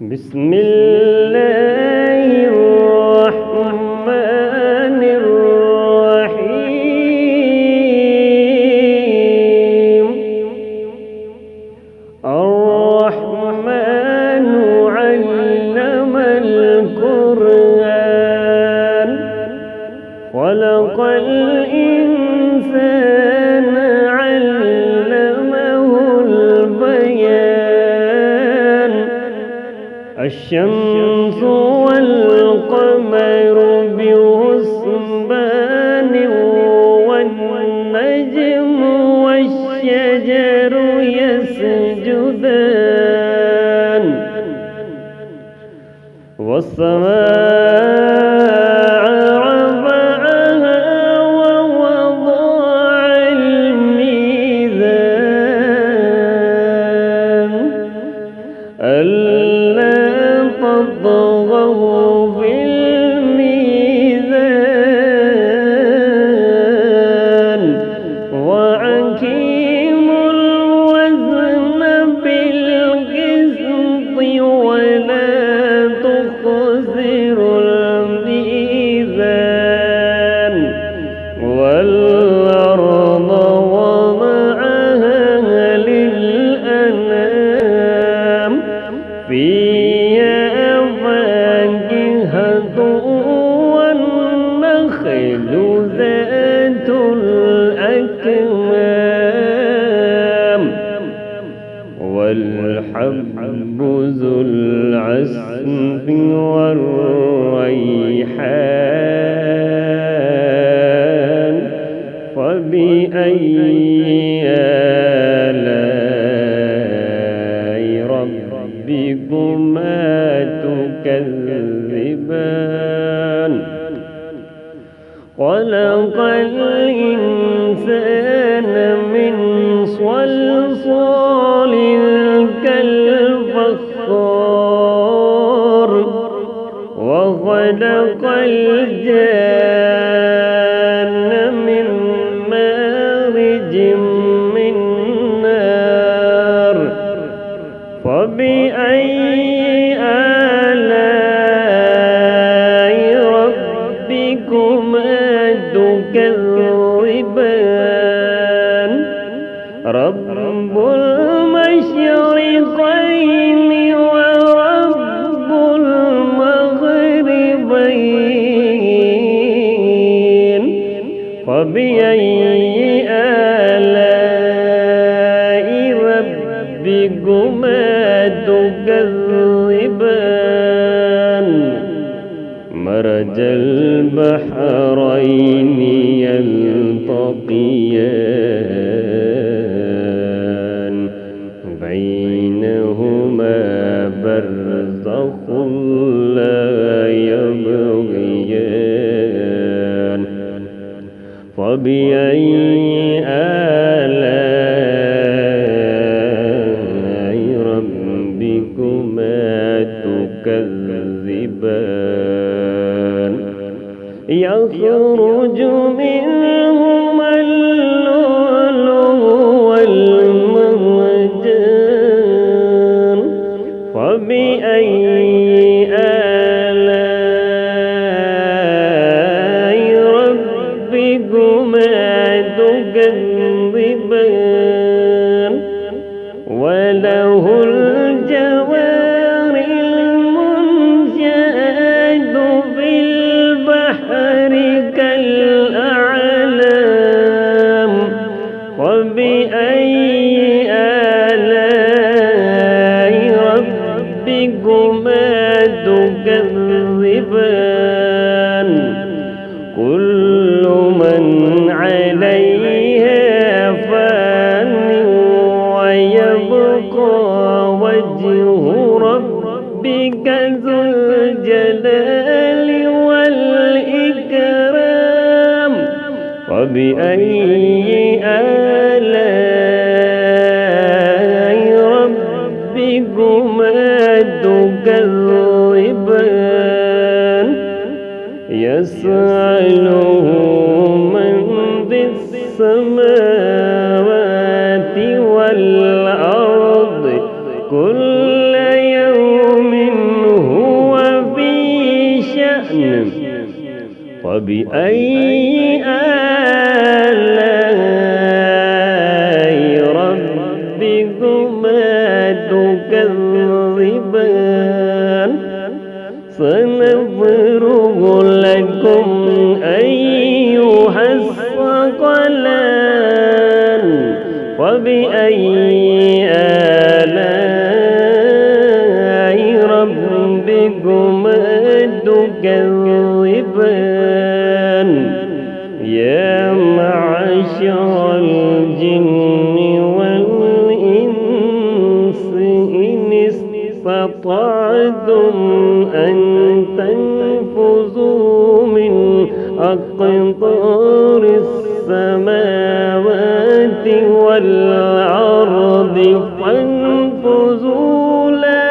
بسم الله الرحمن الرحيم. الرحمن علم القرآن، خلق الإنسان علمه البيان. الشمس والقمر بحسبان، والنجم والشجر يسجدان. والسماء رفعها ووضع الميزان، ألا تطغوا في الميزان، وأقيموا الوزن بالقسط ولا تخسروا الميزان. والأرض وضعها للأنام، فيها فاكهة والنخل ذات الأكمام، والحب ذو العصف والريحان. فبأي آلاء ربكما تكذبان؟ خلق الإنسان من صلصال كالفخار، وخلق الجان من مارج من نار. فبأي آلاء ربكما تكذبان؟ رب المشرقين ورب المغربين. فبأي آلاء ربكما تكذبان؟ مرج البحرين يلتقيان، بينهما برزخ لا يبغيان. فبأي آلاء ربكما تكذبان؟ يخرج منهما اللؤلؤ والمرجان. فبأي آلاء ربكما تكذبان؟ وله الجوار المنشآت في البحر كالأعلام. وبأي آلاء ربكما تكذبان؟ كل من عليها فان، ويبقى وجه ربك ذو الجلال والإكرام. وبأي آلاء ربكما تكذبان؟ يسأله من في السماوات والأرض كل يوم فبأي آلاء ربكما تكذبان سنفرغ لكم أيها الثقلان فبأي آلاء ربكما تكذبان يا معشر الجن والإنس إن استطعتم أن تنفذوا من أقطار السماوات والأرض فانفذوا لا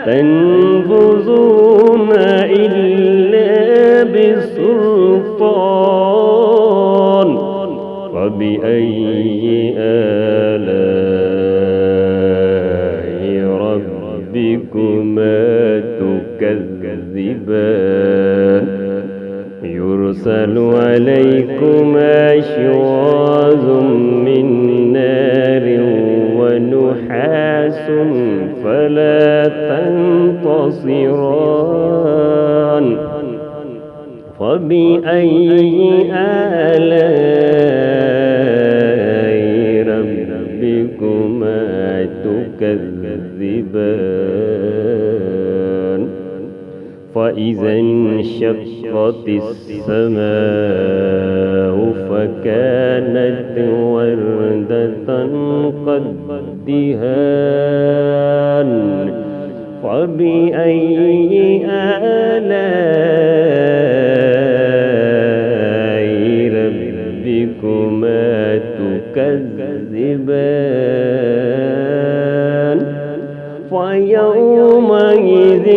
تنفذون إلا بسلطان فبأي آلاء ربكما تكذبان يرسل عليكما شواظ من نار ونحاس فلا تنتصران فبأي آلاء ربكما تكذبان فإذا انشقت السماء فكانت وردة كالدهان فبأي آلاء ربكما تكذبان فيومئذ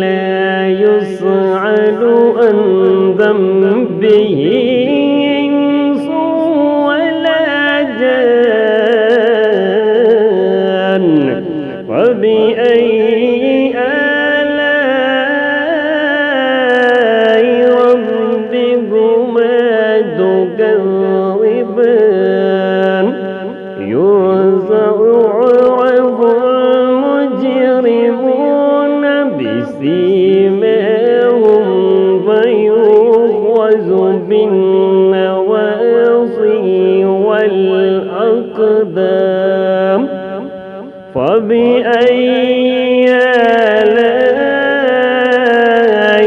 لا يسأل عن ذنبه إنس ولا جان فبأي آلاء ربكما تكذبان يوزع المجرمون بسيماهم فيؤخذ بالنواصي والأقدام فبأي آلاء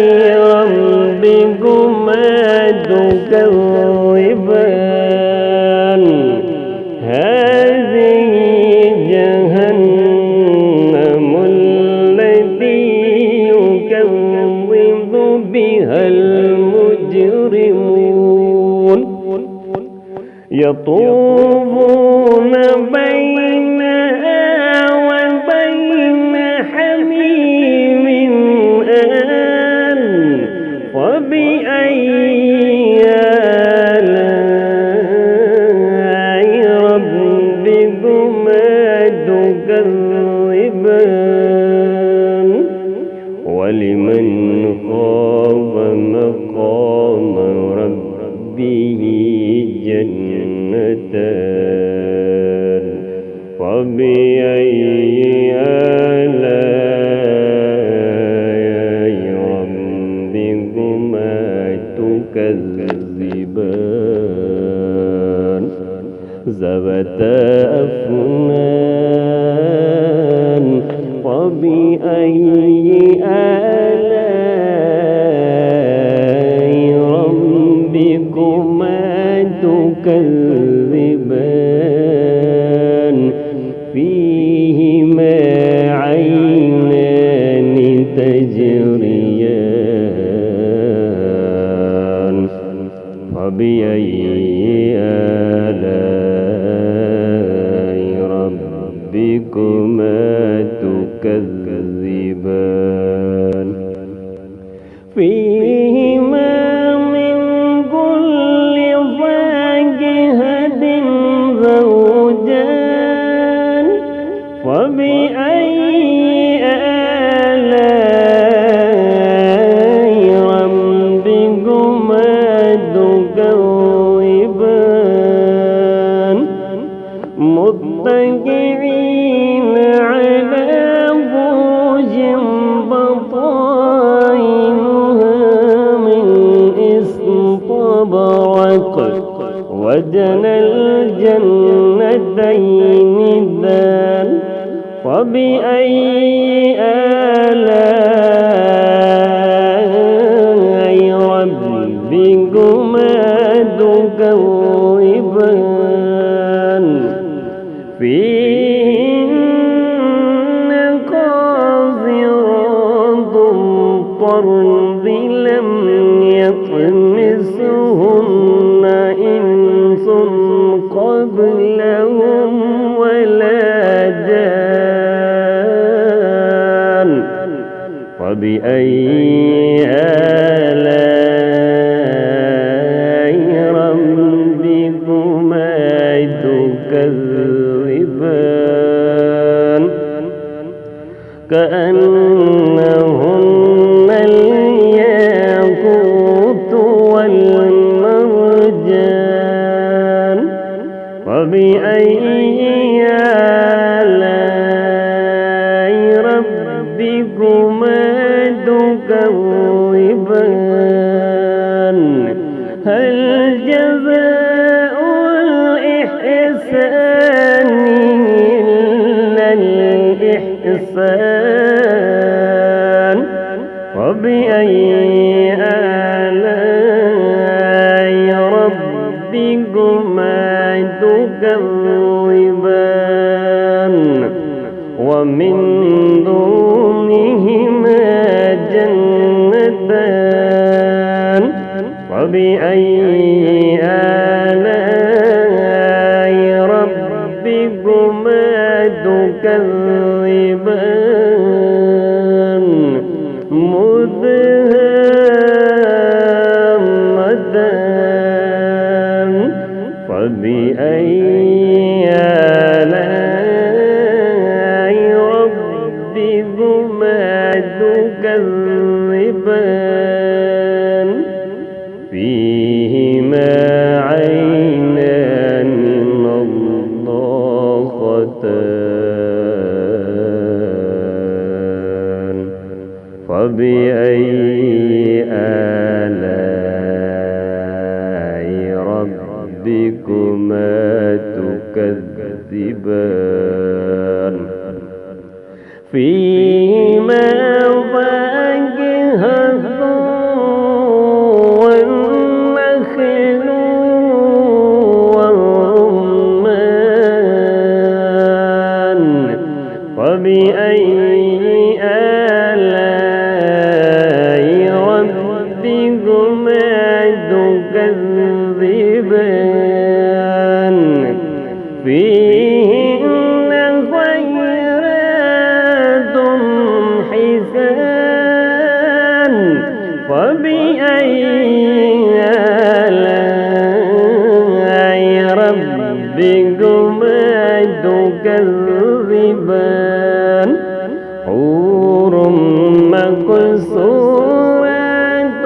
ربكما تكذبان هذه جهنم التي يكذب بها المجرمون يطوفون بينها وبين حميم آن فبأي آلاء ربكما تكذبان ولمن خاف مقام ربه جنتان فبأي آلاء ربكما تكذبان ذواتا أفنان فبأي آلاء ربكما تكذبان فيهما عينان تجريان فبأي آلاء ربكما تكذبان فيهما من كل فاكهة زوجان فبأي آلاء ربكما الأرض لم يطمسهن إنس قبلهم ولا جان فبأي آلاء ربكما تكذبان كأنهن الياقوت والمرجان فبأي آلاء ربكما تكذبان هل جزاء الإحسان إلا الإحسان فبأي آلاء ربكما تكذبان ومن دونهما جنتان فبأي آلاء ربكما تكذبان مدهامتان فبأي آلاء ربكما تكذبان فيهما عينان نضاختان فبأي آلاء ربكما تكذبان فيهما فاكهة والنخل والرمان فبأي آلاء ربكما تكذبان فيهن خيرات حسان فبأي آلاء ربكما تكذبان حور مقصورات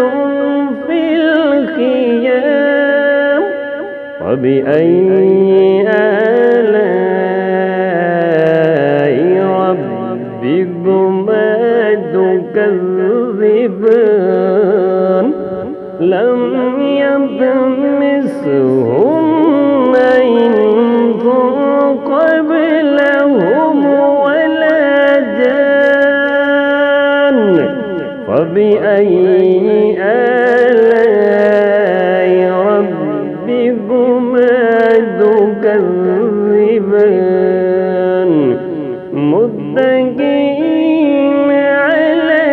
في الخيام فبأي آلاء ربكما تكذبان لم يطمسهن إنس قبلهم ولا جان فبأي آلاء ربكما تكذبان متكئين على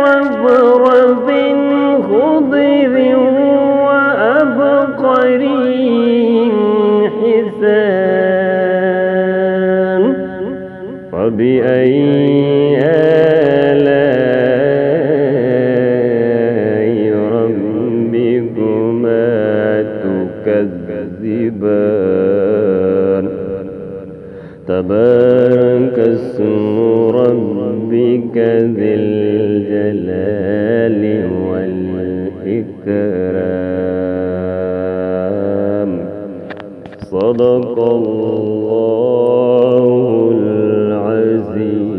رفرف خضر وعبقري حسان فبأي آلاء ربكما تكذبان تبارك اسم ربك ذي الجلال والإكرام صدق الله العظيم.